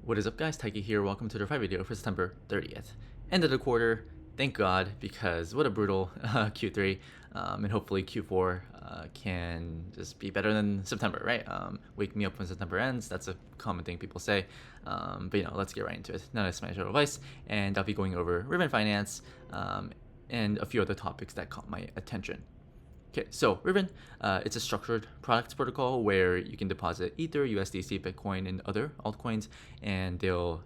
What is up, guys? Taiki here. Welcome to the DeFi video for September 30th. End of the quarter. Thank God, because what a brutal Q3, and hopefully Q4 can just be better than September, right? Wake me up when September ends. That's a common thing people say. But let's get right into it. Now that's my show advice, and I'll be going over Ribbon Finance and a few other topics that caught my attention. Okay, so Ribbon, it's a structured products protocol where you can deposit Ether, USDC, Bitcoin, and other altcoins, and they'll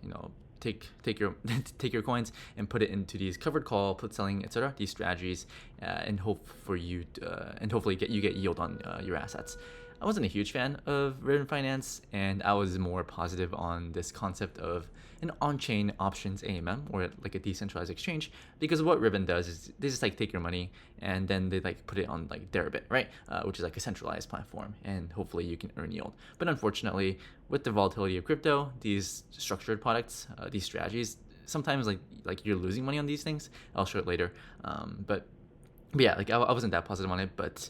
take your take your coins and put it into these covered call, put selling, etc. These strategies, and hopefully you get yield on your assets. I wasn't a huge fan of Ribbon Finance, and I was more positive on this concept of an on-chain options AMM, or like a decentralized exchange, because what Ribbon does is they just like take your money and then they like put it on like Deribit, right? Which is like a centralized platform, and hopefully you can earn yield. But unfortunately, with the volatility of crypto, these structured products, these strategies, sometimes like you're losing money on these things. I'll show it later. But yeah, like I wasn't that positive on it, but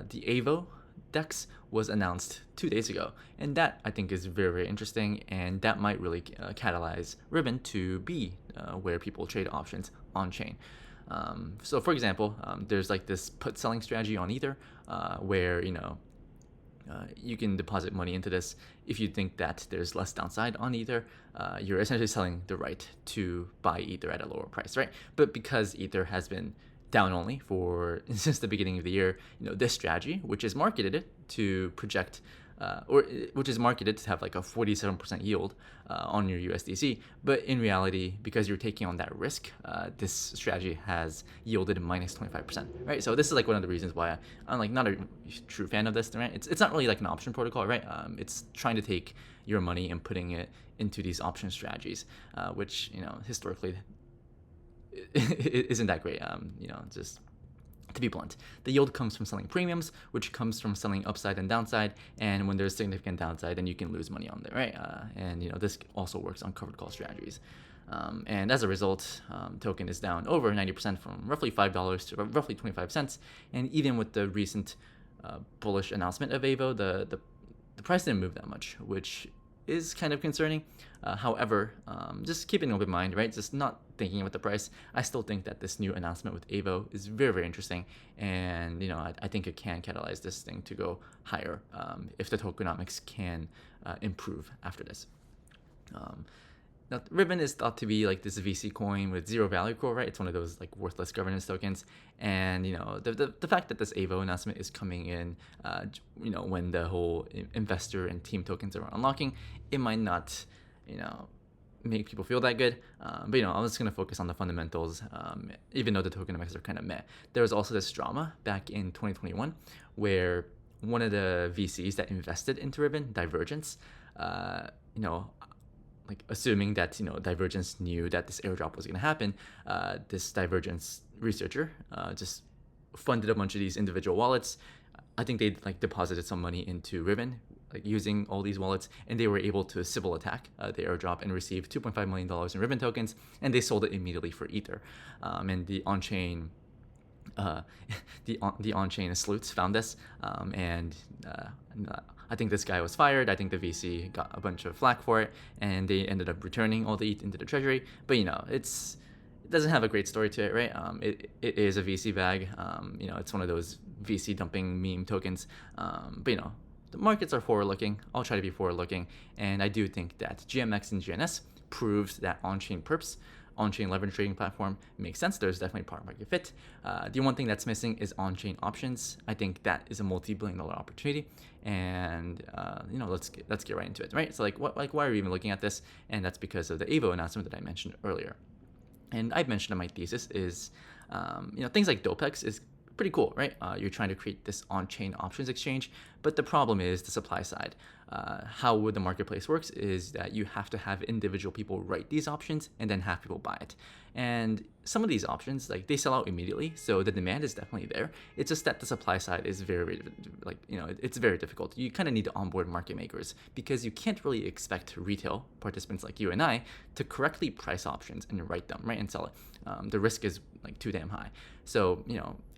the Aevo DEX was announced 2 days ago, and that I think is very, very interesting, and that might really catalyze Ribbon to be where people trade options on chain. So for example, there's like this put selling strategy on Ether where you can deposit money into this. If you think that there's less downside on Ether, you're essentially selling the right to buy Ether at a lower price, right? But because Ether has been down only for since the beginning of the year, this strategy, which is marketed to project which is marketed to have like a 47% yield on your USDC, but in reality, because you're taking on that risk, this strategy has yielded minus 25%, right? So this is like one of the reasons why I'm like not a true fan of this, right? It's not really like an option protocol, right? It's trying to take your money and putting it into these option strategies, which historically isn't that great. Just to be blunt, the yield comes from selling premiums, which comes from selling upside and downside. And when there's significant downside, then you can lose money on there, right? And this also works on covered call strategies. And as a result, token is down over 90% from roughly $5 to roughly 25 cents. And even with the recent bullish announcement of Aevo, the price didn't move that much, which is kind of concerning. However, just keeping an open mind, right? Just not thinking about the price. I still think that this new announcement with Aevo is very, very interesting, and I think it can catalyze this thing to go higher if the tokenomics can improve after this. Now, Ribbon is thought to be like this VC coin with zero value accrual, right? It's one of those like worthless governance tokens. And the fact that this Aevo announcement is coming in, when the whole investor and team tokens are unlocking, it might not, make people feel that good. But I'm just gonna focus on the fundamentals, even though the tokenomics are kind of meh. There was also this drama back in 2021 where one of the VCs that invested into Ribbon, Divergence, like assuming that Divergence knew that this airdrop was going to happen, this Divergence researcher just funded a bunch of these individual wallets. I think they like deposited some money into Ribbon, like using all these wallets, and they were able to civil attack the airdrop and receive $2.5 million in Ribbon tokens, and they sold it immediately for Ether. And the on-chain the on-chain sleuths found this, and I think this guy was fired. I think the VC got a bunch of flack for it, and they ended up returning all the ETH into the Treasury. But it doesn't have a great story to it, right? It is a VC bag. It's one of those VC dumping meme tokens. But the markets are forward-looking. I'll try to be forward-looking, and I do think that GMX and GNS proves that on-chain perps, on-chain leverage trading platform makes sense. There's definitely product market fit. The one thing that's missing is on-chain options. I think that is a multi-billion-dollar opportunity, and let's get right into it, right? So why are we even looking at this? And that's because of the Aevo announcement that I mentioned earlier. And I've mentioned in my thesis is things like DOPEX is pretty cool, right? You're trying to create this on-chain options exchange, but the problem is the supply side. How the marketplace works is that you have to have individual people write these options and then have people buy it. And some of these options, like, they sell out immediately, so the demand is definitely there. It's just that the supply side is very, it's very difficult. You kind of need to onboard market makers because you can't really expect retail participants like you and I to correctly price options and write them, right, and sell it. The risk is like too damn high. So,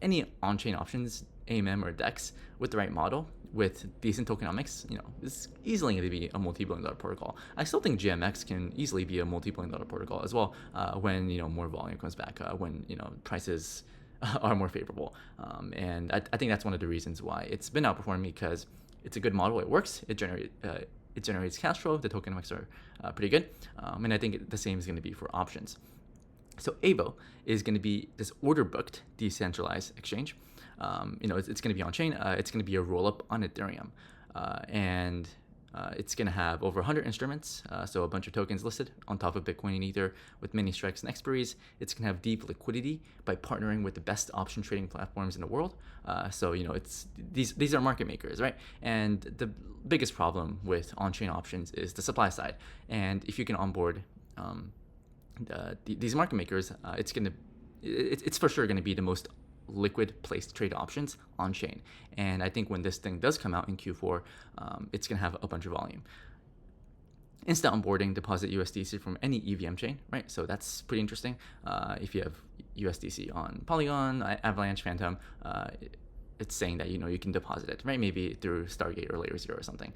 any on-chain options, AMM or DEX with the right model with decent tokenomics, it's easily going to be a multi-billion-dollar protocol. I still think GMX can easily be a multi-billion-dollar protocol as well when more volume comes back, when prices are more favorable. And I think that's one of the reasons why it's been outperforming, because it's a good model. It works. It generates cash flow. The tokenomics are pretty good. And I think the same is going to be for options. So Aevo is going to be this order booked decentralized exchange. It's going to be on chain. It's going to be a roll up on Ethereum, and it's going to have over 100 instruments, so a bunch of tokens listed on top of Bitcoin and Ether with many strikes and expiries. It's going to have deep liquidity by partnering with the best option trading platforms in the world. So it's these are market makers, right? And the biggest problem with on-chain options is the supply side. And if you can onboard these market makers, it's for sure going to be the most liquid place to trade options on chain. And I think when this thing does come out in Q4, it's going to have a bunch of volume. Instant onboarding, deposit USDC from any EVM chain, right? So that's pretty interesting. If you have USDC on Polygon, Avalanche, Phantom, it's saying that you can deposit it, right? Maybe through Stargate or Layer 0 or something.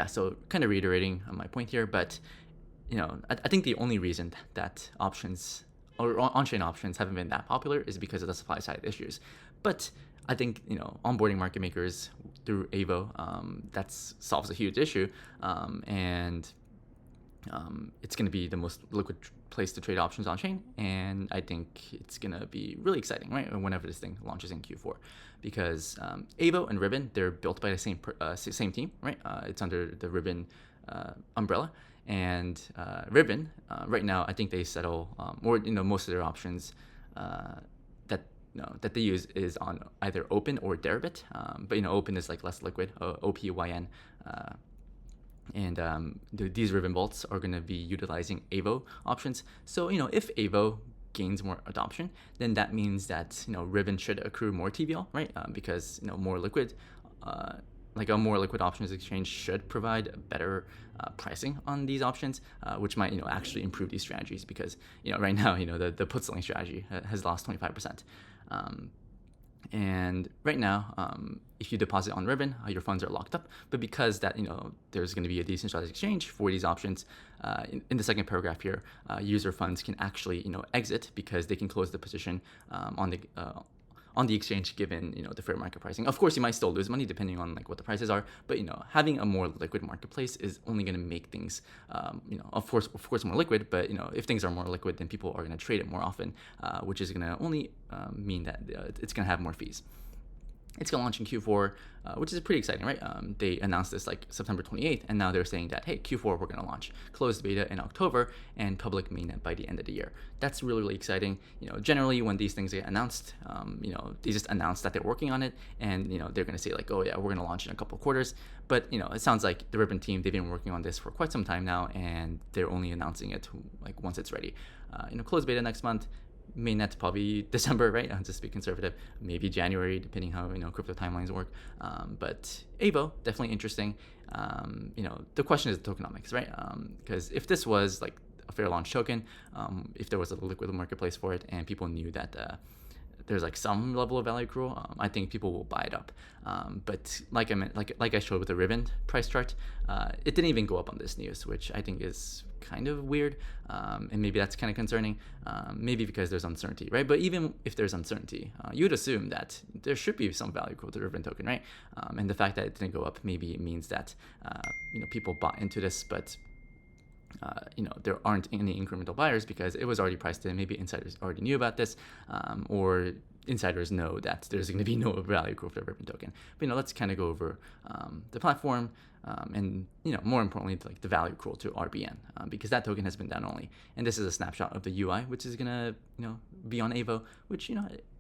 So kind of reiterating my point here, but I think the only reason that options or on-chain options haven't been that popular is because of the supply side issues. But I think onboarding market makers through Aevo, that solves a huge issue, and it's going to be the most liquid place to trade options on chain. And I think it's going to be really exciting, right? Whenever this thing launches in Q4, because Aevo and Ribbon, they're built by the same team, right? It's under the Ribbon umbrella. And Ribbon, right now, I think they settle, most of their options that they use is on either Open or Deribit. But Open is like less liquid, OPYN. And these Ribbon vaults are going to be utilizing Aevo options. So if Aevo gains more adoption, then that means that Ribbon should accrue more TVL, right? Because more liquid. Like a more liquid options exchange should provide better pricing on these options, which might actually improve these strategies, because right now the put selling strategy has lost 25%. And right now, if you deposit on Ribbon, your funds are locked up. But because that there's going to be a decentralized exchange for these options, in the second paragraph here, user funds can actually exit, because they can close the position on the exchange given the fair market pricing. Of course, you might still lose money depending on what the prices are, but having a more liquid marketplace is only going to make things of course more liquid. But if things are more liquid, then people are going to trade it more often, which is going to only mean that it's going to have more fees. It's going to launch in Q4, which is pretty exciting, right? They announced this like September 28th, and now they're saying that, hey, Q4, we're going to launch closed beta in October and public mainnet by the end of the year. That's really, really exciting. Generally when these things get announced, they just announce that they're working on it, and they're going to say like, oh yeah, we're going to launch in a couple of quarters. But it sounds like the Ribbon team, they've been working on this for quite some time now, and they're only announcing it like once it's ready. Closed beta next month. Mainnet probably December, right? Just to be conservative, maybe January, depending how crypto timelines work. But Aevo, definitely interesting. The question is the tokenomics, right? Because if this was like a fair launch token, if there was a liquid marketplace for it, and people knew that there's like some level of value accrual, I think people will buy it up. But like I showed with the Ribbon price chart, it didn't even go up on this news, which I think is kind of weird, and maybe that's kind of concerning, maybe because there's uncertainty, right? But even if there's uncertainty, you'd assume that there should be some value accrual to the Ribbon token, right? And the fact that it didn't go up maybe means that people bought into this, but there aren't any incremental buyers because it was already priced in. Maybe insiders already knew about this, or insiders know that there's going to be no value accrual for the Ribbon token. But let's kind of go over the platform, and more importantly, like the value accrual to RBN, because that token has been down only. And this is a snapshot of the UI, which is gonna be on Aevo, which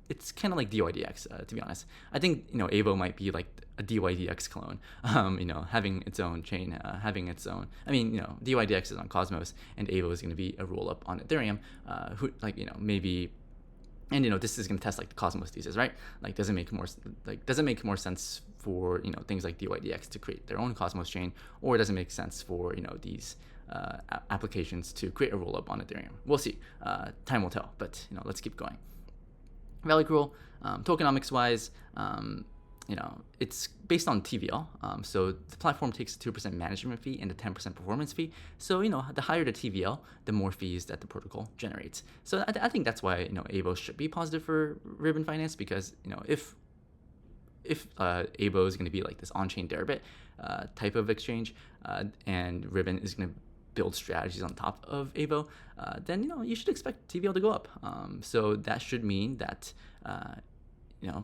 it's kind of like DYDX, to be honest. I think Aevo might be like a DYDX clone, having its own chain, having its own. I mean, DYDX is on Cosmos, and Aevo is going to be a roll up on Ethereum. Maybe, and this is going to test like the Cosmos thesis, right? Like, does it make more sense for things like DYDX to create their own Cosmos chain, or does it make sense for these applications to create a roll up on Ethereum? We'll see. Time will tell. But let's keep going. Value accrual, tokenomics wise, it's based on TVL. So the platform takes a 2% management fee and a 10% performance fee. So, the higher the TVL, the more fees that the protocol generates. So I think that's why, Aevo should be positive for Ribbon Finance, because, if Aevo is going to be like this on-chain Deribit type of exchange, and Ribbon is going to build strategies on top of Aevo, then, you should expect TVL to go up. So that should mean that,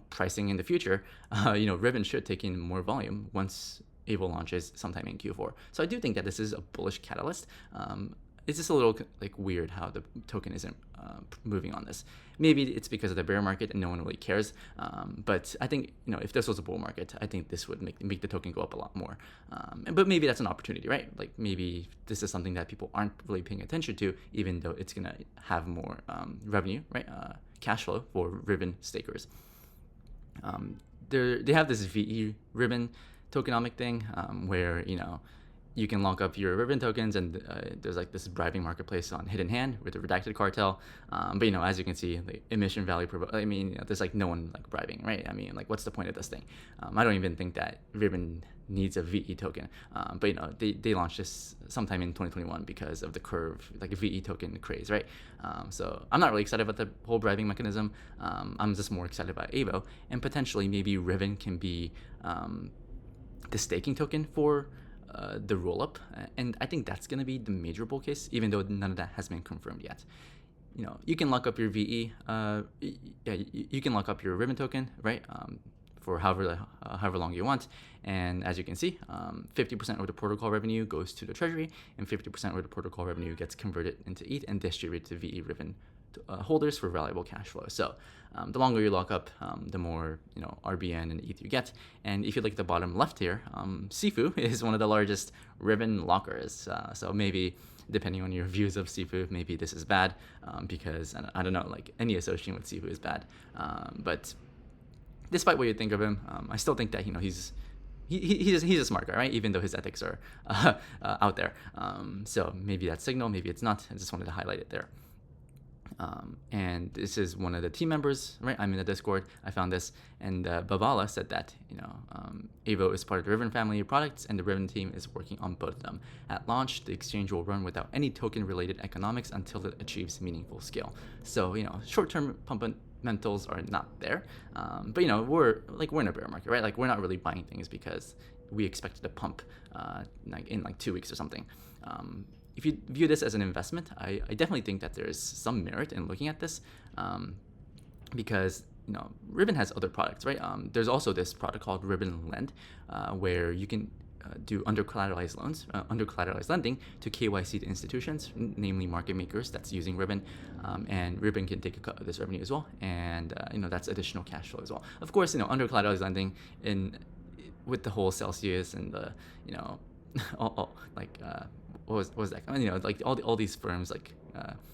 pricing in the future, Ribbon should take in more volume once Aevo launches sometime in Q4. So I do think that this is a bullish catalyst. It's just a little weird how the token isn't moving on this. Maybe it's because of the bear market and no one really cares. But I think if this was a bull market, I think this would make the token go up a lot more. But maybe that's an opportunity, right? Like maybe this is something that people aren't really paying attention to, even though it's gonna have more revenue, right? Cash flow for Ribbon stakers. They have this VE Ribbon tokenomic thing where you can lock up your Ribbon tokens, and there's like this bribing marketplace on Hidden Hand with the redacted cartel. But as you can see, the emission value, there's like no one like bribing, right? What's the point of this thing? I don't even think that Ribbon needs a VE token. But they launched this sometime in 2021 because of the curve, like a VE token craze, right? So I'm not really excited about the whole bribing mechanism. I'm just more excited about Aevo, and potentially maybe Ribbon can be the staking token for the roll-up, and I think that's going to be the major bull case, even though none of that has been confirmed yet. You can lock up your VE, you can lock up your Ribbon token, right, for however long you want, and as you can see, 50% of the protocol revenue goes to the Treasury, and 50% of the protocol revenue gets converted into ETH and distributed to VE Ribbon holders for valuable cash flow. So the longer you lock up, the more RBN and ETH you get. And if you look at the bottom left here, Sifu is one of the largest Ribbon lockers. So maybe depending on your views of Sifu, maybe this is bad, because I don't know, like any association with Sifu is bad. But despite what you think of him, I still think that he's a smart guy, right? Even though his ethics are out there. So maybe that's signal, maybe it's not. I just wanted to highlight it there. And this is one of the team members, right? I'm in the Discord. I found this, and Bavala said that Aevo is part of the Ribbon family of products, and the Ribbon team is working on both of them. At launch, the exchange will run without any token-related economics until it achieves meaningful scale. So short-term fundamentals are not there, but we're in a bear market, right? Like we're not really buying things because we expect it to pump in 2 weeks or something. If you view this as an investment, I definitely think that there is some merit in looking at this, because Ribbon has other products, right? There's also this product called Ribbon Lend, where you can do under-collateralized loans, under-collateralized lending to KYC institutions, namely market makers that's using Ribbon, and Ribbon can take a cut of this revenue as well, and that's additional cash flow as well. Of course, under-collateralized lending with the whole Celsius and the what was that? Like all these firms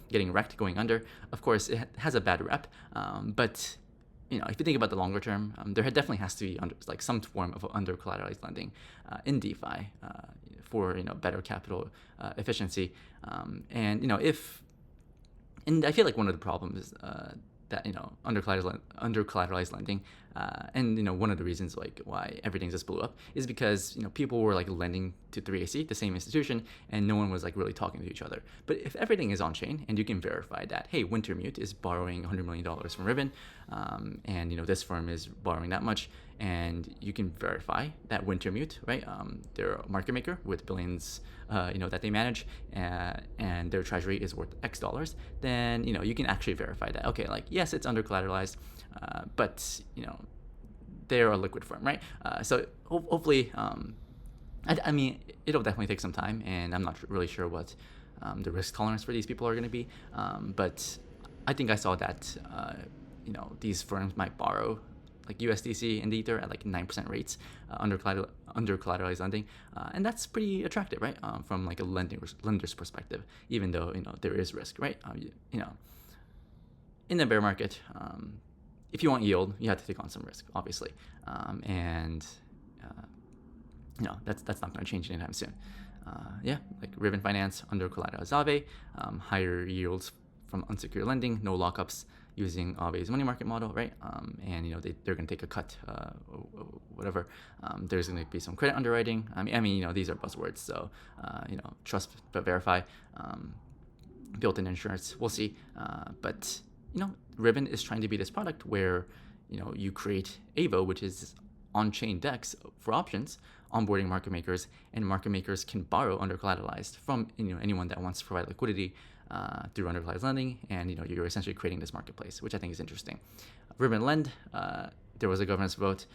getting wrecked, going under. Of course, it has a bad rep, but if you think about the longer term, there definitely has to be some form of under collateralized lending in DeFi for better capital efficiency, and I feel like one of the problems is that under collateralized lending, and one of the reasons why everything just blew up is because people were lending to 3AC, the same institution, and no one was really talking to each other. But if everything is on chain and you can verify that, hey, Wintermute is borrowing $100 million from Ribbon, and this firm is borrowing that much, and you can verify that Wintermute, right? They're a market maker with billions, that they manage, and their treasury is worth X dollars. Then you can actually verify that. Okay, yes, it's under collateralized, but they're a liquid firm, right? So hopefully, it'll definitely take some time, and I'm not really sure what the risk tolerance for these people are going to be. But I think I saw that these firms might borrow USDC and Ether at 9% rates under collateralized lending, and that's pretty attractive, right? From a lender's perspective, even though there is risk, right? In the bear market, if you want yield, you have to take on some risk, obviously, and that's not going to change anytime soon. Ribbon Finance under collateralized Aave, higher yields from unsecured lending, no lockups, using Aave's money market model, right? And they're going to take a cut, whatever. There's going to be some credit underwriting. I mean, these are buzzwords, so trust but verify. Built-in insurance, we'll see. But Ribbon is trying to be this product where you create Aevo, which is on-chain DEX for options, onboarding market makers, and market makers can borrow under-collateralized from anyone that wants to provide liquidity through under-collateralized lending, and you're essentially creating this marketplace, which I think is interesting. Ribbon Lend, there was a governance vote.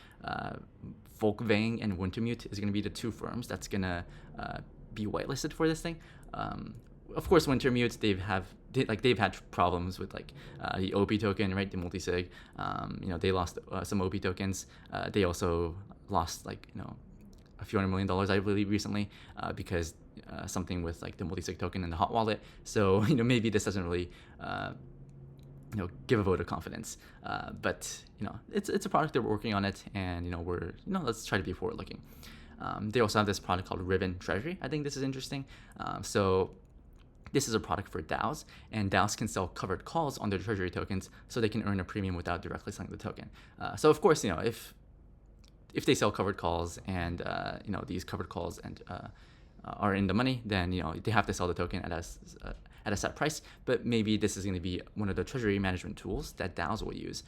Volkswagen and Wintermute is going to be the two firms that's going to be whitelisted for this thing. Of course, Wintermute, they've had problems with the OP token, right? The multi-sig. They lost some OP tokens. They also lost a few $100 million, I believe, recently because something with the multi-sig token and the hot wallet. So maybe this doesn't really give a vote of confidence. But it's a product that we're working on it, and we're let's try to be forward looking. They also have this product called Ribbon Treasury. I think this is interesting. So this is a product for DAOs, and DAOs can sell covered calls on their treasury tokens so they can earn a premium without directly selling the token. So of course, if they sell covered calls and these covered calls and are in the money, then they have to sell the token at a set price. But maybe this is going to be one of the treasury management tools that DAOs will use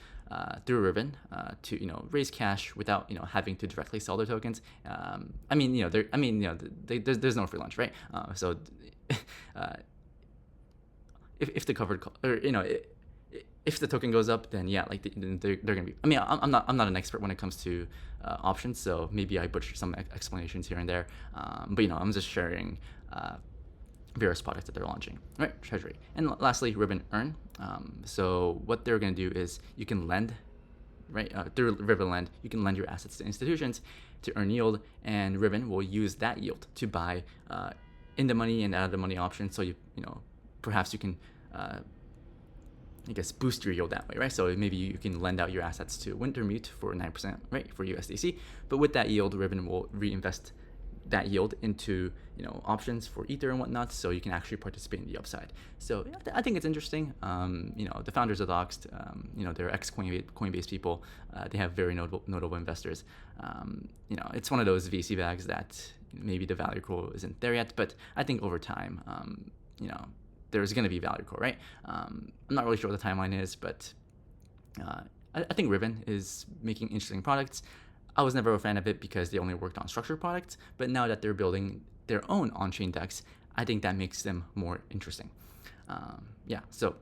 through Ribbon to raise cash without having to directly sell their tokens. There's no free lunch, right? So if the covered call, or if the token goes up, then yeah, they're gonna be. I mean, I'm not an expert when it comes to options, so maybe I butcher some explanations here and there. But I'm just sharing various products that they're launching, right? Treasury, and lastly, Ribbon Earn. So what they're gonna do is you can lend, right? Through Ribbon Lend, you can lend your assets to institutions to earn yield, and Ribbon will use that yield to buy in the money and out of the money options. So perhaps you can boost your yield that way, right? So maybe you can lend out your assets to Wintermute for 9%, right, for USDC. But with that yield, Ribbon will reinvest that yield into options for Ether and whatnot, so you can actually participate in the upside. So I think it's interesting. The founders of Doxed, they're ex-Coinbase people. They have very notable investors. It's one of those VC bags that maybe the value accrual isn't there yet, but I think over time, there's going to be value accrual, right? I'm not really sure what the timeline is, but I think Ribbon is making interesting products. I was never a fan of it because they only worked on structured products, but now that they're building their own on-chain DEX, I think that makes them more interesting. So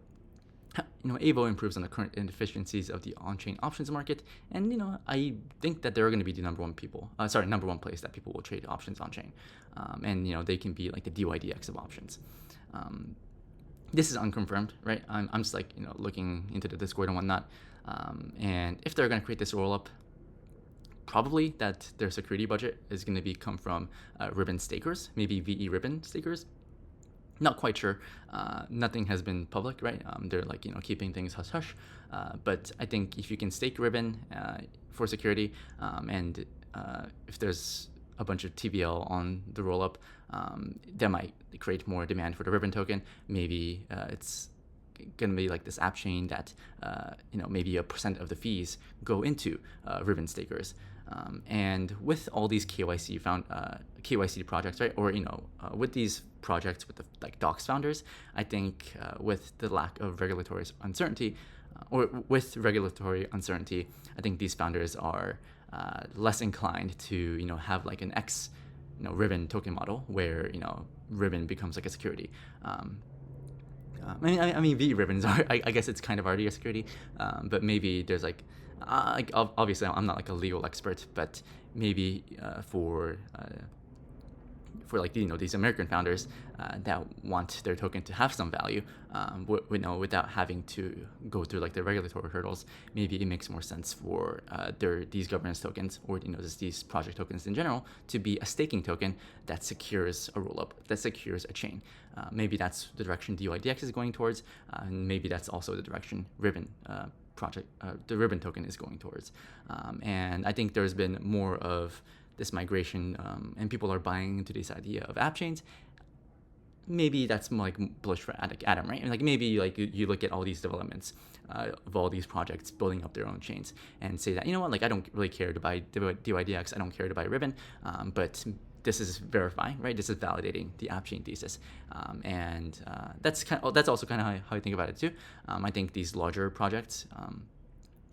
Aevo improves on the current inefficiencies of the on-chain options market, and I think that they're going to be the number one place that people will trade options on-chain, and they can be like the DYDX of options. This is unconfirmed, right? I'm just looking into the Discord and whatnot, and if they're going to create this roll-up, probably that their security budget is going to come from Ribbon stakers, maybe VE Ribbon stakers. Not quite sure. Nothing has been public, right? They're keeping things hush hush. But I think if you can stake Ribbon for security, and if there's a bunch of TVL on the rollup, that might create more demand for the Ribbon token. Maybe it's going to be like this app chain that maybe 1% of the fees go into Ribbon stakers. And with all these KYC projects, right, or with these projects with the Docs founders, I think with the lack of regulatory uncertainty, I think these founders are less inclined to have an X Ribbon token model where Ribbon becomes like a security. I mean, V ribbons are. I guess it's kind of already a security, but maybe there's obviously I'm not a legal expert, but maybe for these American founders that want their token to have some value, without having to go through the regulatory hurdles, maybe it makes more sense for these governance tokens, or just these project tokens in general, to be a staking token that secures a rollup, that secures a chain. Maybe that's the direction DYDX is going towards, and maybe that's also the direction Ribbon the Ribbon token is going towards. And I think there's been more of this migration, and people are buying into this idea of app chains. maybe that's more like bullish for Atom, right? And like maybe like you look at all these developments of all these projects building up their own chains and say that, you know what, like I don't really care to buy DYDX, I don't care to buy Ribbon, but this is verifying, right? This is validating the app chain thesis, and that's also kind of how I think about it too. I think these larger projects,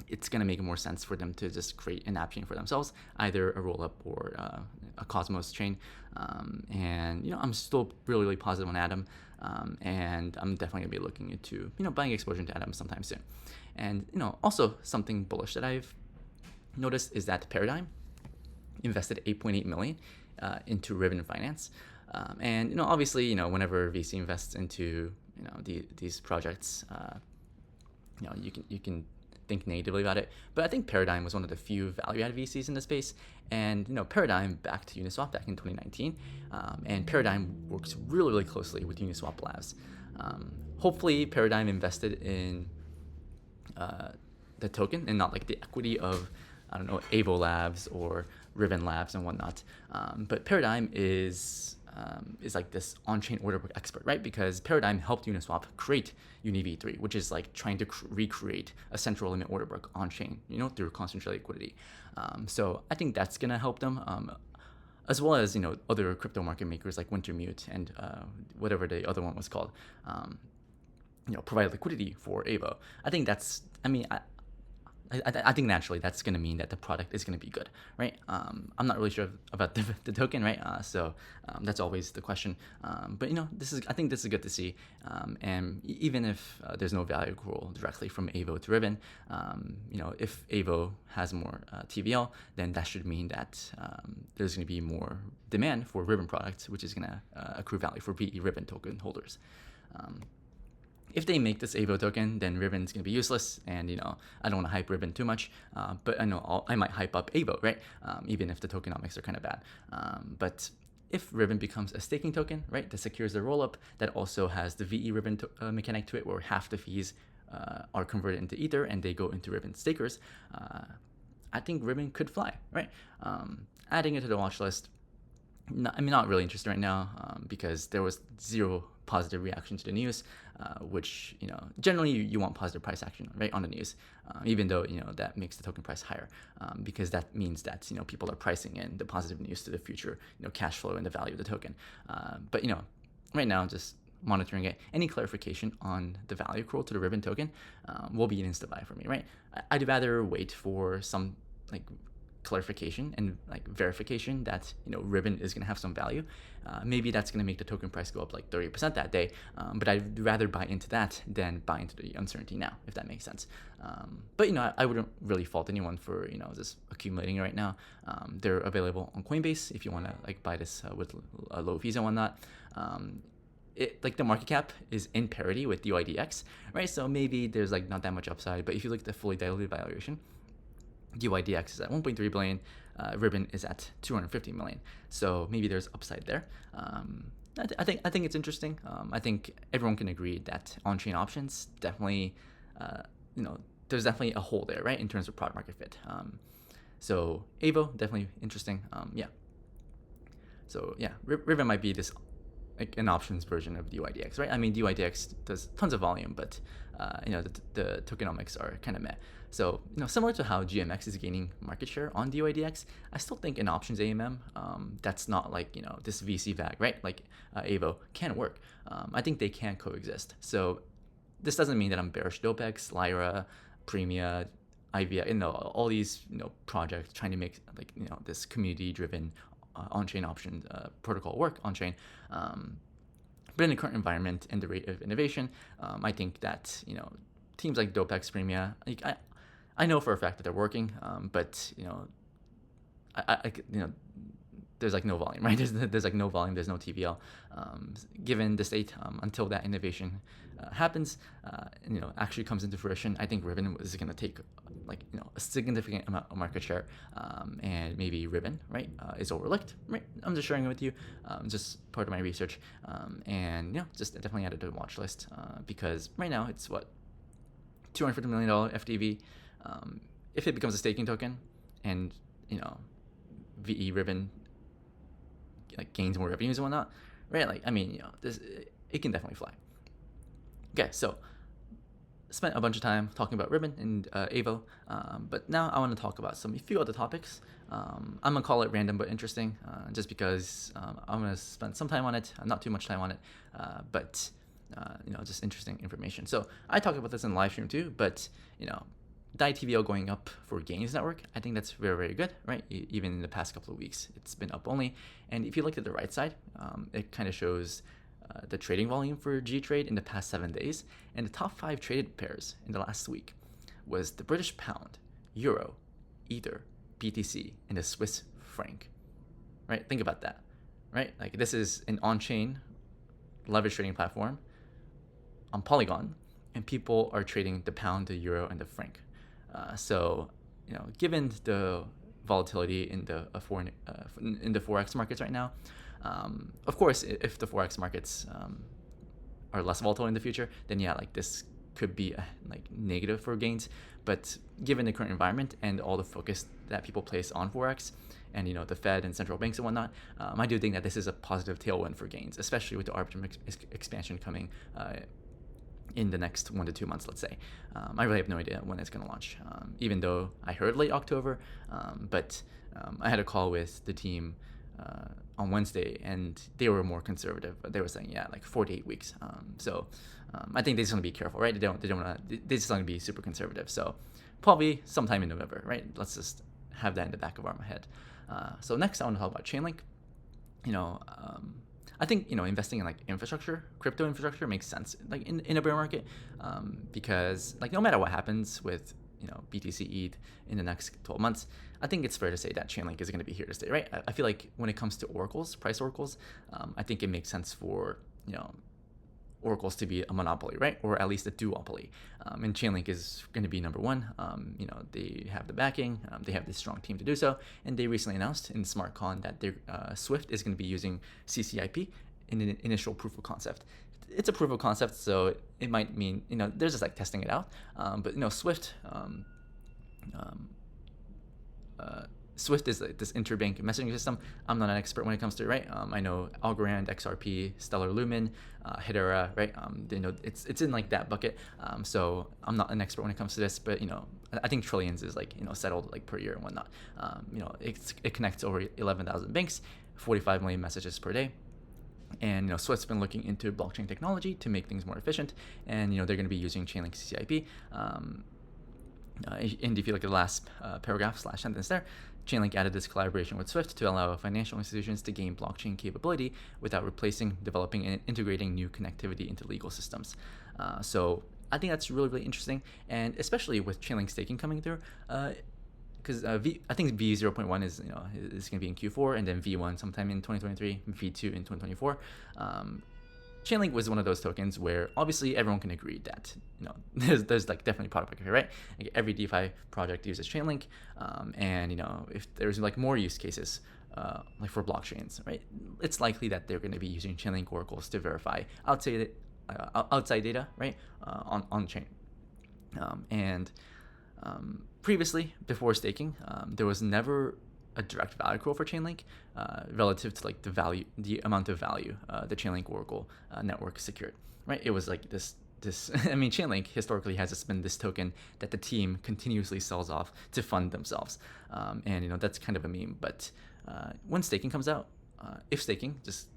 it's going to make more sense for them to just create an app chain for themselves, either a rollup or a Cosmos chain. And, you know, I'm still really, really positive on Atom. And I'm definitely going to be looking into, you know, buying exposure into Atom sometime soon. And, you know, also something bullish that I've noticed is that Paradigm invested 8.8 million into Ribbon Finance. And, you know, obviously, you know, whenever VC invests into, you know, these projects, you know, you can think negatively about it, but I think Paradigm was one of the few value-added VCs in the space, and you know, Paradigm backed Uniswap back in 2019, and Paradigm works really, really closely with Uniswap Labs. Hopefully, Paradigm invested in the token and not like the equity of, I don't know, Aevo Labs or Ribbon Labs and whatnot. But Paradigm is like this on-chain order book expert, right? Because Paradigm helped Uniswap create Uni V3, which is like trying to recreate a central limit order book on-chain, you know, through concentrated liquidity. So I think that's gonna help them, as well as, you know, other crypto market makers like Wintermute and whatever the other one was called, you know, provide liquidity for Aevo. I think that's, I mean, I think naturally that's going to mean that the product is going to be good, right? I'm not really sure about the token, right? So that's always the question. But you know, I think this is good to see. And even if there's no value accrual directly from Aevo to Ribbon, you know, if Aevo has more TVL, then that should mean that there's going to be more demand for Ribbon products, which is going to accrue value for VE Ribbon token holders. If they make this Aevo token, then Ribbon's going to be useless, and you know, I don't want to hype Ribbon too much, but I know I might hype up Aevo, right? Even if the tokenomics are kind of bad. But if Ribbon becomes a staking token, right, that secures the rollup, that also has the VE Ribbon mechanic to it, where half the fees are converted into Ether and they go into Ribbon stakers, I think Ribbon could fly, right? Adding it to the watch list, I'm not really interested right now, because there was zero positive reaction to the news, which, you know, generally you want positive price action, right, on the news, even though, you know, that makes the token price higher, because that means that, you know, people are pricing in the positive news to the future, you know, cash flow and the value of the token. But, you know, right now, just monitoring it, any clarification on the value accrual to the Ribbon token will be an insta buy for me, right? I'd rather wait for some, like, clarification and like verification that, you know, Ribbon is going to have some value. Maybe that's going to make the token price go up like 30% that day, but I'd rather buy into that than buy into the uncertainty now, if that makes sense. But you know, I wouldn't really fault anyone for, you know, just accumulating right now. They're available on Coinbase if you want to like buy this with low fees and whatnot. Like the market cap is in parity with DYDX, right? So maybe there's like not that much upside, but if you look at the fully diluted valuation, DYDX is at 1.3 billion, Ribbon is at 250 million. So maybe there's upside there. I think it's interesting. I think everyone can agree that on-chain options definitely, you know, there's definitely a hole there, right, in terms of product market fit. So Aevo, definitely interesting. Yeah. So yeah, Ribbon might be this like an options version of DYDX, right? I mean, DYDX does tons of volume, but you know, the tokenomics are kind of meh. So, you know, similar to how GMX is gaining market share on DYDX, I still think an options AMM, that's not like, you know, this VC VAG, right? Like Aevo can work. I think they can coexist. So this doesn't mean that I'm bearish Dopex, Lyra, Premia, IVA, you know, all these, you know, projects trying to make like, you know, this community-driven on-chain option protocol work on-chain. But in the current environment and the rate of innovation, I think that, you know, teams like Dopex, Premia, like I know for a fact that they're working, but you know, you know, there's like no volume, right? There's like no volume, there's no TVL. Given the state, until that innovation happens, you know, actually comes into fruition, I think Ribbon is going to take like, you know, a significant amount of market share, and maybe Ribbon, right, is overlooked, right? I'm just sharing it with you, just part of my research, and you know, just definitely added to the watch list, because right now it's what, $250 million FDV. If it becomes a staking token, and you know, VE Ribbon like gains more revenues and whatnot, right? Like, I mean, it can definitely fly. Okay, so spent a bunch of time talking about Ribbon and Aevo, but now I want to talk about a few other topics. I'm gonna call it random but interesting, just because I'm gonna spend some time on it, not too much time on it, but just interesting information. So I talked about this in the live stream too, but DAI TVL going up for Gains Network, I think that's very, very good, right? Even in the past couple of weeks, it's been up only. And if you look at the right side, it kind of shows the trading volume for G-Trade in the past 7 days. And the top 5 traded pairs in the last week was the British Pound, Euro, Ether, BTC, and the Swiss franc, right? Think about that, right? Like, this is an on-chain leverage trading platform on Polygon, and people are trading the pound, the euro, and the franc. So, given the volatility in the Forex markets right now, of course, if the Forex markets are less volatile in the future, then yeah, like this could be negative for gains. But given the current environment and all the focus that people place on Forex, and the Fed and central banks and whatnot, I do think that this is a positive tailwind for gains, especially with the Arbitrum expansion coming in the next 1 to 2 months, let's say. I really have no idea when it's going to launch, even though I heard late October, but I had a call with the team on Wednesday, and they were more conservative. They were saying, yeah, like 4 to 8 weeks. So I think they just want to be careful, right? They don't want to. They just want to be super conservative. So probably sometime in November, right? Let's just have that in the back of our head. So next, I want to talk about Chainlink. I think investing in infrastructure, crypto infrastructure makes sense in a bear market, because no matter what happens with BTC ETH in the next 12 months, I think it's fair to say that Chainlink is going to be here to stay, right? I feel like when it comes to oracles, price oracles, I think it makes sense for oracles to be a monopoly, right? Or at least a duopoly. And Chainlink is going to be number one. They have the backing, they have this strong team to do so, and they recently announced in SmartCon that their SWIFT is going to be using CCIP in an initial proof of concept. It's a proof of concept, so it might mean they're just testing it out. But SWIFT. SWIFT is this interbank messaging system. I'm not an expert when it comes to it, right? I know Algorand, XRP, Stellar Lumen, Hedera, right? It's in that bucket. So I'm not an expert when it comes to this, but I think trillions is settled per year and whatnot. It connects over 11,000 banks, 45 million messages per day. And Swift's been looking into blockchain technology to make things more efficient, and they're going to be using Chainlink CCIP. And if you look at the last paragraph/sentence there, Chainlink added this collaboration with Swift to allow financial institutions to gain blockchain capability without replacing, developing, and integrating new connectivity into legal systems. So I think that's really, really interesting, and especially with Chainlink staking coming through, because I think V0.1 is going to be in Q4, and then V1 sometime in 2023, V2 in 2024. Chainlink was one of those tokens where obviously everyone can agree that there's definitely product market fit, right? Every DeFi project uses Chainlink, and if there's more use cases for blockchains, right? It's likely that they're going to be using Chainlink oracles to verify outside data, right? On chain, and previously before staking, there was never a direct value accrual for Chainlink relative to the amount of value the Chainlink Oracle network secured, right? It was this I mean, Chainlink historically has been this token that the team continuously sells off to fund themselves, and that's kind of a meme. But when staking comes out, if staking just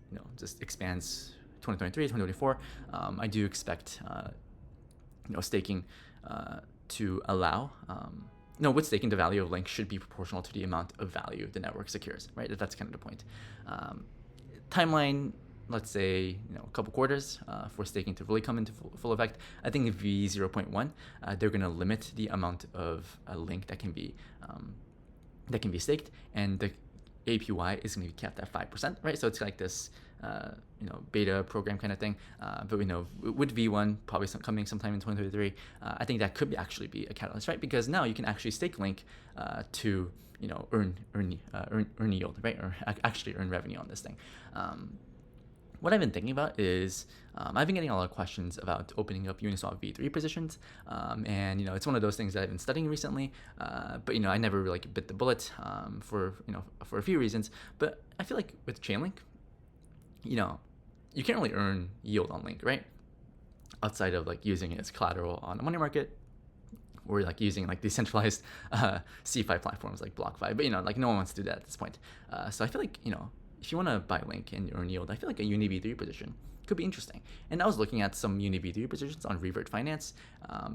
expands 2023, 2024, I do expect staking to allow. With staking, the value of Link should be proportional to the amount of value the network secures, right? That's kind of the point. Timeline, let's say, a couple quarters for staking to really come into full effect. I think V0.1, they're going to limit the amount of Link that can be staked, and the APY is going to be capped at 5%, right? So it's this beta program kind of thing. But with V1 probably coming sometime in 2023, I think that could actually be a catalyst, right? Because now you can actually stake Link to earn yield, right? Or actually earn revenue on this thing. What I've been thinking about is I've been getting a lot of questions about opening up Uniswap V3 positions, and it's one of those things that I've been studying recently, but I never really bit the bullet for a few reasons. But I feel like with Chainlink, you can't really earn yield on Link, right? Outside of like using it as collateral on the money market, or like using like decentralized CeFi platforms like BlockFi. But like no one wants to do that at this point. So I feel like if you want to buy Link and earn yield, I feel like a UniV3 position could be interesting. And I was looking at some UniV3 positions on Revert Finance,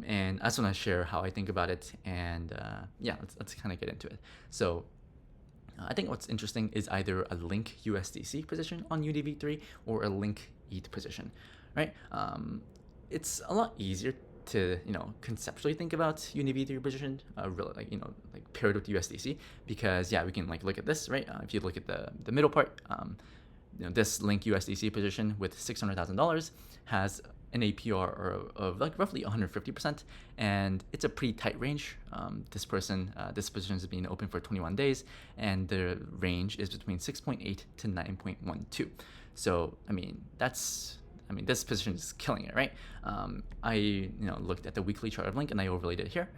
and I just want to share how I think about it. And yeah, let's kind of get into it. So I think what's interesting is either a Link USDC position on UniV3 or a Link ETH position, right? It's a lot easier to conceptually think about UniV3 position, really like paired with USDC, because yeah, we can like look at this, right? If you look at the middle part, this Link USDC position with $600,000 has an APR of like roughly 150%, and it's a pretty tight range. This position is being open for 21 days, and the range is between 6.8 to 9.12. So I mean this position is killing it, right? I looked at the weekly chart of Link and I overlaid it here.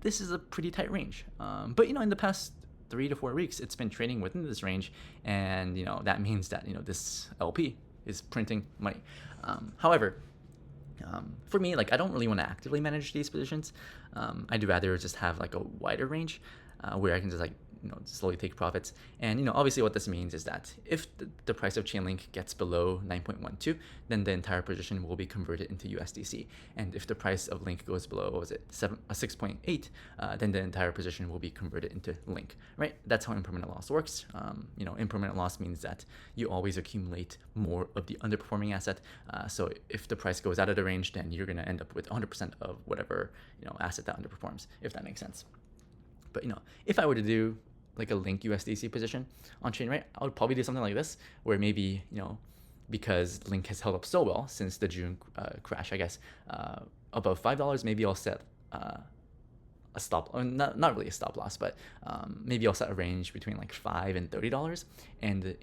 This is a pretty tight range, but in the past 3 to 4 weeks, it's been trading within this range, and that means that this LP is printing money. However, for me, like I don't really want to actively manage these positions. I'd rather just have like a wider range where I can just like slowly take profits. And obviously what this means is that if the price of Chainlink gets below 9.12, then the entire position will be converted into USDC. And if the price of Link goes below 6.8, then the entire position will be converted into Link, right? That's how impermanent loss works. Impermanent loss means that you always accumulate more of the underperforming asset. So if the price goes out of the range, then you're going to end up with 100% of whatever asset that underperforms, if that makes sense. But if I were to do like a Link USDC position on chain, right, I would probably do something like this, where maybe because Link has held up so well since the June crash, I guess above $5, maybe I'll set a stop, or not really a stop loss, but maybe I'll set a range between like $5 and $30, and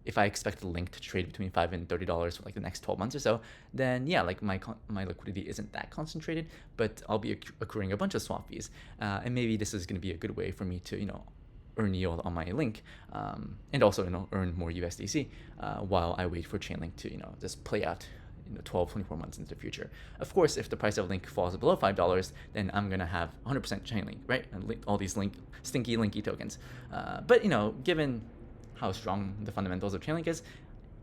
if I expect the Link to trade between $5 and $30 for like the next 12 months or so, then yeah, like my liquidity isn't that concentrated, but I'll be accruing a bunch of swap fees, and maybe this is going to be a good way for me to earn yield on my Link, and also earn more USDC while I wait for Chainlink to just play out 12, 24 months into the future. Of course, if the price of Link falls below $5, then I'm gonna have 100% Chainlink, right? And all these stinky Linky tokens. But given how strong the fundamentals of Chainlink is,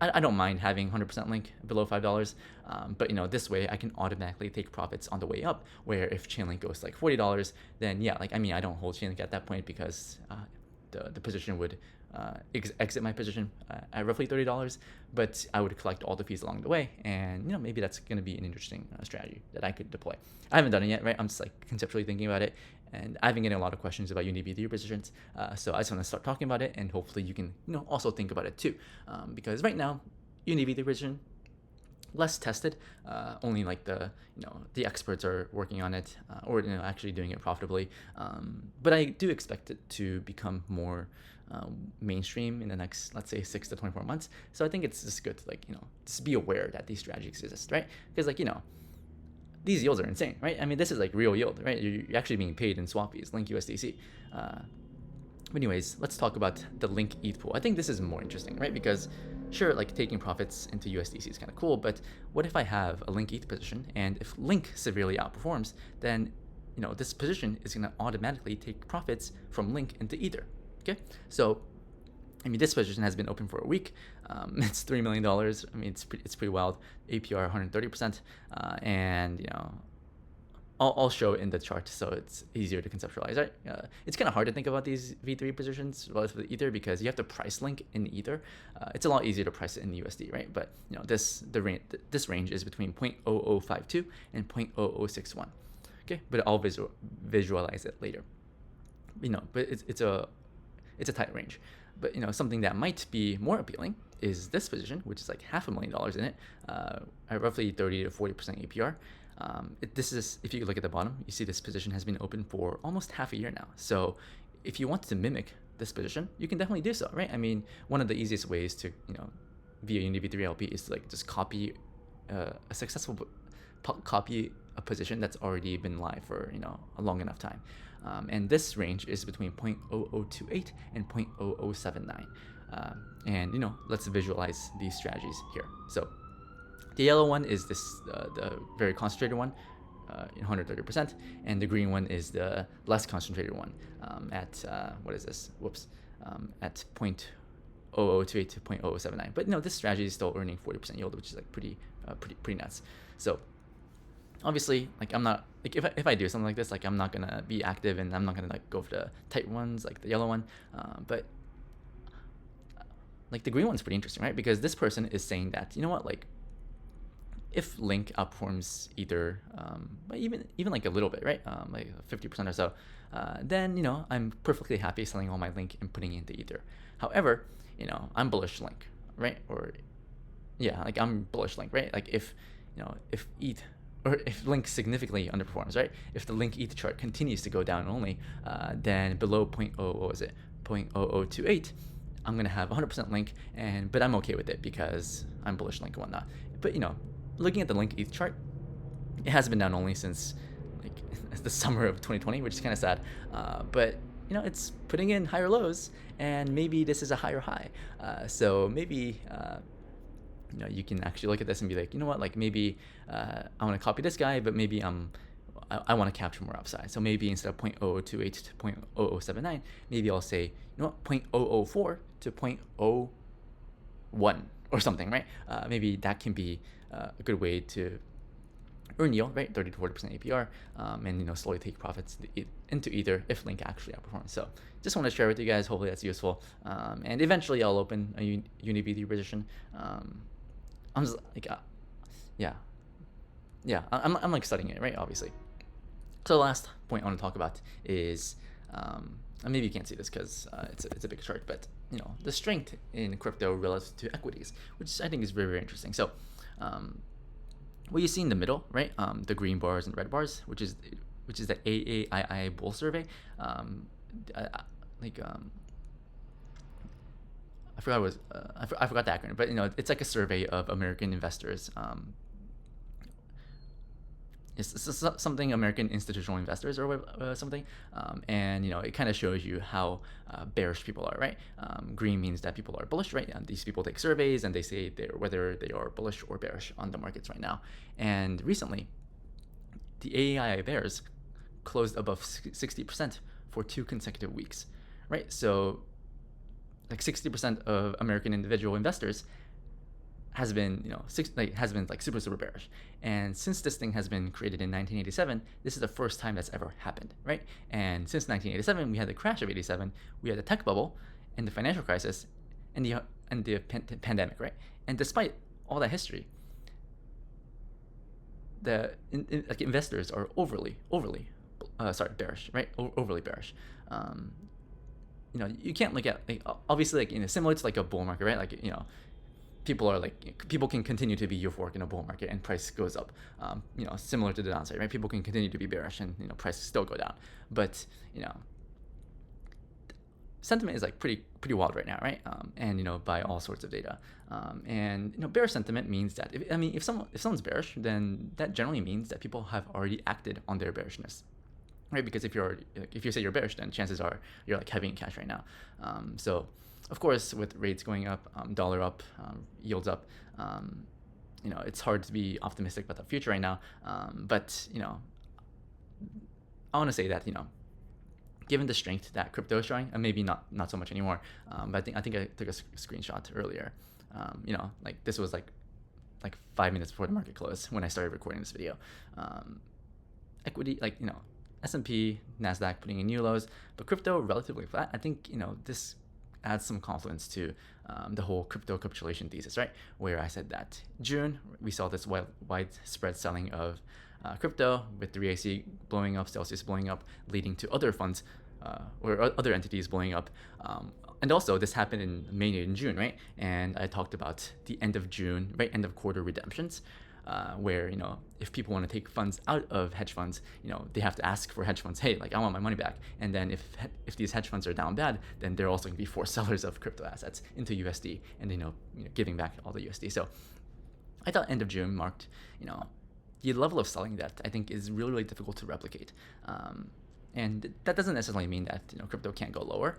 I don't mind having 100% Link below $5, but this way I can automatically take profits on the way up, where if Chainlink goes like $40, then yeah, like I don't hold Chainlink at that point, because the position would exit my position at roughly $30, but I would collect all the fees along the way, and maybe that's going to be an interesting strategy that I could deploy. I haven't done it yet, right? I'm just like conceptually thinking about it, and I've been getting a lot of questions about UniV3 positions, so I just want to start talking about it, and hopefully you can also think about it too, because right now UniV3 position less tested, only like the experts are working on it, or actually doing it profitably, but I do expect it to become more mainstream in the next, let's say, 6 to 24 months. So I think it's just good to just be aware that these strategies exist, right? Because these yields are insane, right? This is like real yield, right? You're actually being paid in swap fees, Link USDC. But anyways, let's talk about the Link ETH pool. I think this is more interesting, right? Because sure, like taking profits into USDC is kind of cool, but what if I have a Link ETH position, and if Link severely outperforms, then this position is going to automatically take profits from Link into Ether. Okay, so this position has been open for a week. It's $3 million. It's pretty wild. APR 130%, and I'll show it in the chart so it's easier to conceptualize, right? It's kind of hard to think about these V3 positions relative to Ether, because you have to price Link in Ether. It's a lot easier to price it in USD, right? But this range is between 0.0052 and 0.0061. Okay, but I'll visualize it later. But it's a tight range. But something that might be more appealing is this position, which is like $500,000 in it, at roughly 30 to 40% APR. This is, if you look at the bottom, you see this position has been open for almost half a year now. So if you want to mimic this position, you can definitely do so, right? One of the easiest ways to via UniV3 LP is to just copy copy a position that's already been live for a long enough time. And this range is between 0.0028 and 0.0079. And let's visualize these strategies here. So the yellow one is this the very concentrated one, 130%, and the green one is the less concentrated one, at what is this? Whoops, at 0.0028 to 0.0079. But this strategy is still earning 40% yield, which is like pretty nuts. So obviously, like, I'm not, like, if I do something like this, like, I'm not gonna be active, and I'm not gonna like go for the tight ones like the yellow one. But like the green one's pretty interesting, right? Because this person is saying that, like, if Link outperforms Ether, but even like a little bit, right? Like 50% or so, then I'm perfectly happy selling all my Link and putting it into Ether. However, I'm bullish Link, right? Or yeah, like I'm bullish Link, right? Like if ETH, or if Link significantly underperforms, right? If the Link ETH chart continues to go down only, then below 0.0028, I'm gonna have 100% Link, but I'm okay with it because I'm bullish Link and whatnot. But looking at the Link ETH chart, it has been down only since like the summer of 2020, which is kind of sad. But it's putting in higher lows, and maybe this is a higher high. So maybe you can actually look at this and be like, like maybe I want to copy this guy, but maybe I want to capture more upside. So maybe instead of 0.0028 to 0.0079, maybe I'll say 0.004 to 0.01 or something, right? Maybe that can be a good way to earn yield, right? 30 to 40% APR, and slowly take profits into Ether if Link actually outperforms. So just want to share with you guys. Hopefully that's useful. And eventually I'll open a UniBD position. I'm just like, I'm like studying it, right? Obviously. So the last point I want to talk about is, maybe you can't see this because it's a big chart, but the strength in crypto relative to equities, which I think is very, very interesting. So what you see in the middle, right? The green bars and red bars, which is the AAII bull survey. I forgot what I forgot the acronym, but it's like a survey of American investors. It's something American institutional investors or something, and it kind of shows you how bearish people are, right? Green means that people are bullish, right? These people take surveys and they say whether they are bullish or bearish on the markets right now. And recently, the AAII bears closed above 60% for 2 consecutive weeks, right? So like 60% of American individual investors has been super bearish. And since this thing has been created in 1987, this is the first time that's ever happened, right? And since 1987, we had the crash of 87, we had the tech bubble and the financial crisis and the pandemic, right? And despite all that history, the investors are overly bearish, right? Overly bearish. You can't look at, like, obviously, like, similar to like a bull market, right? Like, people can continue to be euphoric in a bull market and price goes up, similar to the downside, right? People can continue to be bearish and price still go down, but sentiment is like pretty wild right now, right? And by all sorts of data, and bearish sentiment means that if someone's bearish, then that generally means that people have already acted on their bearishness, right? Because if you say you're bearish, then chances are you're like heavy in cash right now. So of course, with rates going up, dollar up, yields up, it's hard to be optimistic about the future right now. But I want to say that given the strength that crypto is showing, and maybe not so much anymore, but I think I took a screenshot earlier. Like this was like 5 minutes before the market closed when I started recording this video. Equity, like S&P, Nasdaq putting in new lows, but crypto relatively flat. I think this adds some confidence to the whole crypto capitulation thesis, right? Where I said that June we saw this widespread selling of crypto with 3AC blowing up, Celsius blowing up, leading to other funds or other entities blowing up. And also this happened in May and June, right? And I talked about the end of June, right? End of quarter redemptions. Where if people want to take funds out of hedge funds, they have to ask for hedge funds, hey, like I want my money back. And then if these hedge funds are down bad, then they're also going to be forced sellers of crypto assets into USD and giving back all the USD. So I thought end of June marked the level of selling that I think is really, really difficult to replicate. And that doesn't necessarily mean that crypto can't go lower,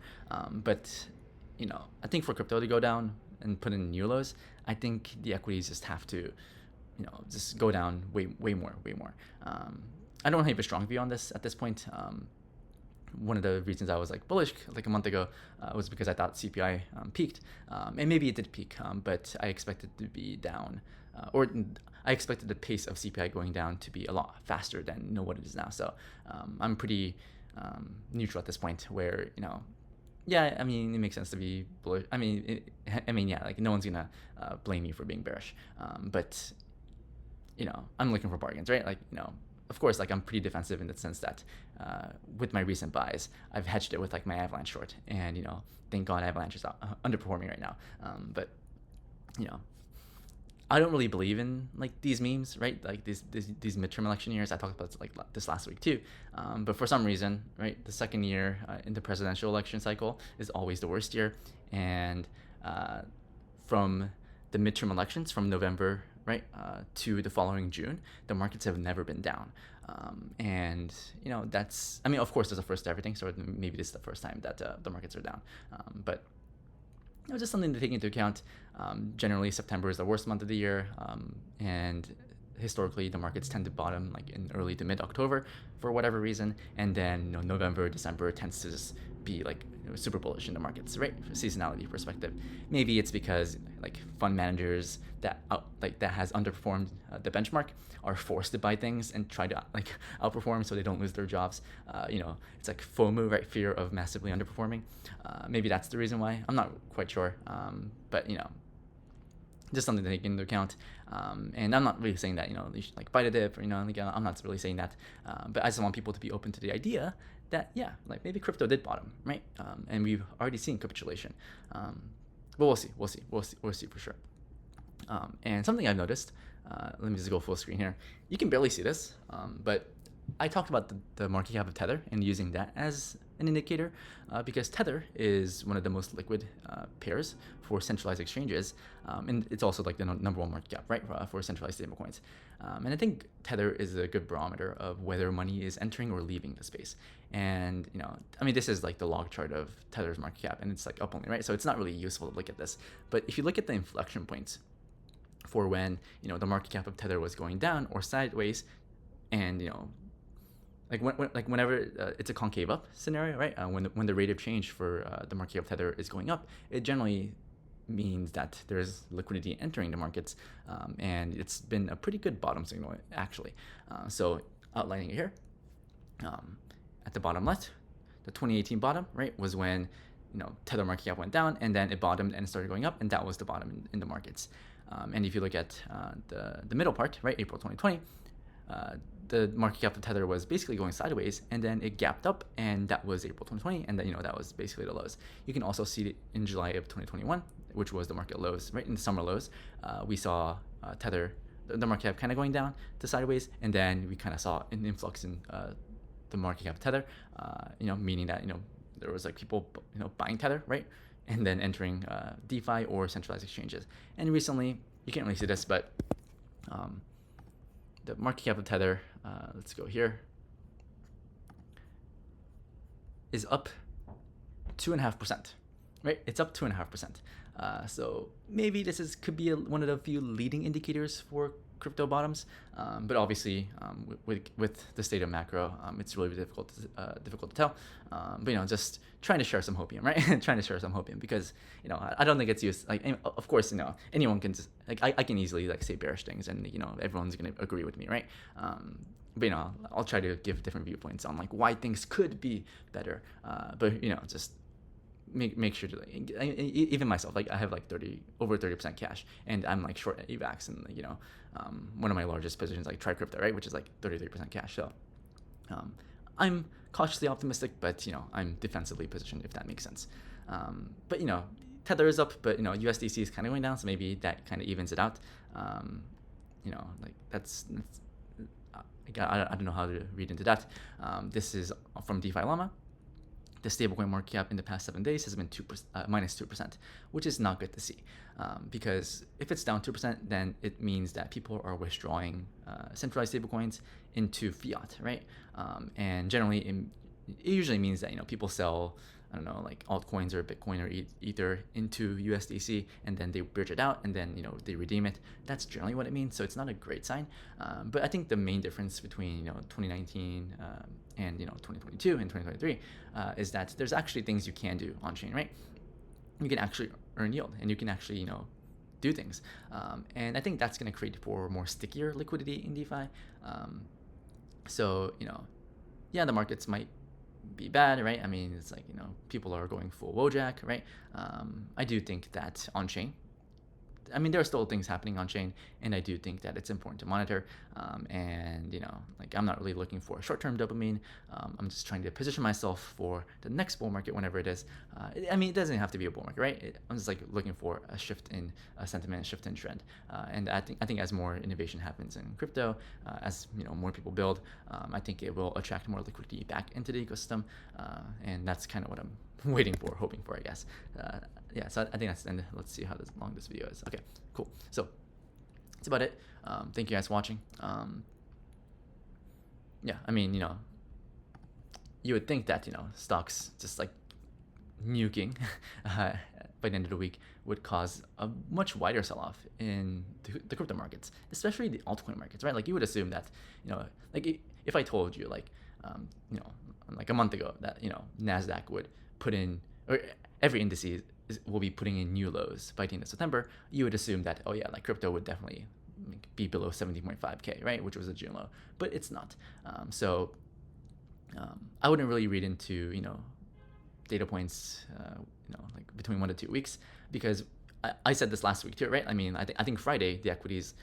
but I think for crypto to go down and put in new lows, I think the equities just have to, just go down way more. I don't have a strong view on this at this point. One of the reasons I was like bullish like a month ago was because I thought CPI peaked, and maybe it did peak, but I expected to be down, or I expected the pace of CPI going down to be a lot faster than what it is now. So I'm pretty neutral at this point, where yeah, I mean, it makes sense to be bullish. I mean, yeah, like no one's gonna blame you for being bearish, but I'm looking for bargains, right? Like of course, like I'm pretty defensive in the sense that with my recent buys, I've hedged it with like my Avalanche short, and thank God Avalanche is underperforming right now. But I don't really believe in like these memes, right? Like these midterm election years. I talked about like this last week too. But for some reason, right, the second year in the presidential election cycle is always the worst year, and from the midterm elections from November, right, to the following June, the markets have never been down. And that's, I mean, of course, there's a first to everything, so maybe this is the first time that the markets are down. But just something to take into account. Generally, September is the worst month of the year, and historically, the markets tend to bottom like in early to mid-October for whatever reason, and then November, December tends to just be like super bullish in the markets, right? From a seasonality perspective, maybe it's because like fund managers that has underperformed the benchmark are forced to buy things and try to like outperform so they don't lose their jobs. It's like FOMO, right? Fear of massively underperforming. Maybe that's the reason why. I'm not quite sure, but just something to take into account. And I'm not really saying that you should like buy the dip, or I'm not really saying that, but I just want people to be open to the idea that like maybe crypto did bottom, right? And we've already seen capitulation, but we'll see for sure. And something I've noticed, let me just go full screen here. You can barely see this, but I talked about the market cap of Tether and using that as an indicator, because Tether is one of the most liquid pairs for centralized exchanges, and it's also like the number one market cap, right, for centralized stablecoins. And I think Tether is a good barometer of whether money is entering or leaving the space. And I mean, this is like the log chart of Tether's market cap, and it's like up only, right? So it's not really useful to look at this. But if you look at the inflection points for when the market cap of Tether was going down or sideways, and whenever it's a concave up scenario, right? When the rate of change for the market cap of Tether is going up, it generally means that there's liquidity entering the markets, and it's been a pretty good bottom signal actually. So outlining it here, at the bottom left, the 2018 bottom, right, was when Tether market cap went down, and then it bottomed and started going up, and that was the bottom in the markets. And if you look at the middle part, right, April 2020, the market cap of Tether was basically going sideways, and then it gapped up, and that was April 2020, and then that was basically the lows. You can also see it in July of 2021, which was the market lows, right? In the summer lows, we saw Tether, the market cap kind of going down to sideways, and then we kind of saw an influx in the market cap of Tether, meaning that there was like people buying Tether, right, and then entering DeFi or centralized exchanges. And recently, you can't really see this, but the market cap of Tether, let's go here, is up 2.5%, right? It's up 2.5%. So maybe this could be one of the few leading indicators for crypto bottoms, but obviously with the state of macro, it's really difficult to tell. But just trying to share some hopium, right? Trying to share some hopium, because I don't think it's used. Like, of course, anyone can just like I can easily like say bearish things, and everyone's gonna agree with me, right? But I'll try to give different viewpoints on like why things could be better. But just make sure to even myself, like I have like over 30% cash, and I'm like short at EVAX, and one of my largest positions like Try Crypto, right, which is like 33% cash. So I'm cautiously optimistic, but I'm defensively positioned, if that makes sense. But Tether is up, but USDC is kind of going down, so maybe that kind of evens it out. Like that's I don't know how to read into that. This is from DeFi Llama. The stablecoin market cap in the past 7 days has been minus 2%, which is not good to see, because if it's down 2%, then it means that people are withdrawing centralized stablecoins into fiat, right? And generally, it usually means that people sell I don't know, like altcoins or Bitcoin or Ether into USDC, and then they bridge it out, and then they redeem it. That's generally what it means. So it's not a great sign. But I think the main difference between 2019 and 2022 and 2023 is that there's actually things you can do on chain, right? You can actually earn yield, and you can actually do things, and I think that's going to create for more stickier liquidity in DeFi. So yeah, the markets might be bad, right? I mean, it's like people are going full Wojak, right? I do think that on chain, I mean, there are still things happening on chain, and I do think that it's important to monitor. And like I'm not really looking for a short-term dopamine. I'm just trying to position myself for the next bull market, whenever it is. I mean, it doesn't have to be a bull market, right? I'm just like looking for a shift in sentiment, a shift in trend. And I think as more innovation happens in crypto, as more people build, I think it will attract more liquidity back into the ecosystem, and that's kind of what I'm waiting for, hoping for, I guess. Yeah, so I think that's the end. Let's see how long this video is. Okay, cool. So that's about it. Thank you guys for watching. Yeah, I mean, you would think that stocks just like nuking by the end of the week would cause a much wider sell-off in the crypto markets, especially the altcoin markets, right? Like you would assume that like if I told you like like a month ago that Nasdaq would put in, or every indices will be putting in new lows by the end of September, you would assume that, oh yeah, like crypto would definitely be below 70.5K, right? Which was a June low, but it's not. So I wouldn't really read into, data points, like between 1 to 2 weeks, because I said this last week too, right? I mean, I think Friday, the equities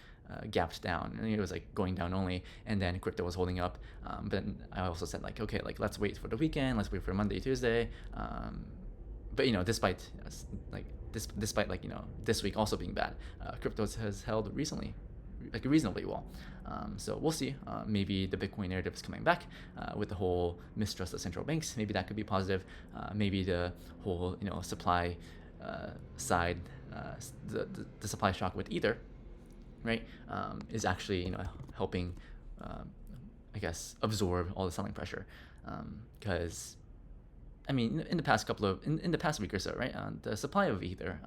gapped down. I think it was like going down only, and then crypto was holding up. But then I also said like, okay, like let's wait for the weekend, let's wait for Monday, Tuesday. But despite like this week also being bad, crypto has held recently like reasonably well. So we'll see. Maybe the Bitcoin narrative is coming back with the whole mistrust of central banks. Maybe that could be positive. Maybe the whole supply side, the supply shock with Ether, right, is actually helping I guess absorb all the selling pressure, because I mean in the past in the past week or so, right, the supply of Ether,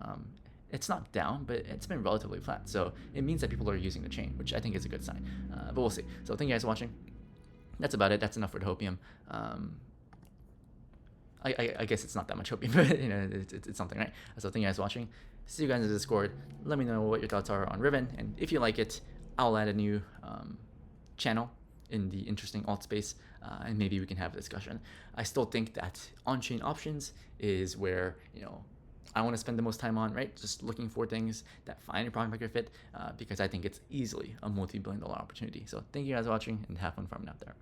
it's not down, but it's been relatively flat, so it means that people are using the chain, which I think is a good sign. But we'll see. So thank you guys for watching. That's about it. That's enough for the hopium. I guess it's not that much hopium, but it's something, right? So thank you guys for watching. See you guys in the Discord. Let me know what your thoughts are on Ribbon, and if you like it, I'll add a new channel in the interesting alt space, and maybe we can have a discussion. I still think that on-chain options is where I want to spend the most time on, right? Just looking for things that find a product market fit, because I think it's easily a multi-billion-dollar opportunity. So thank you guys for watching, and have fun farming out there.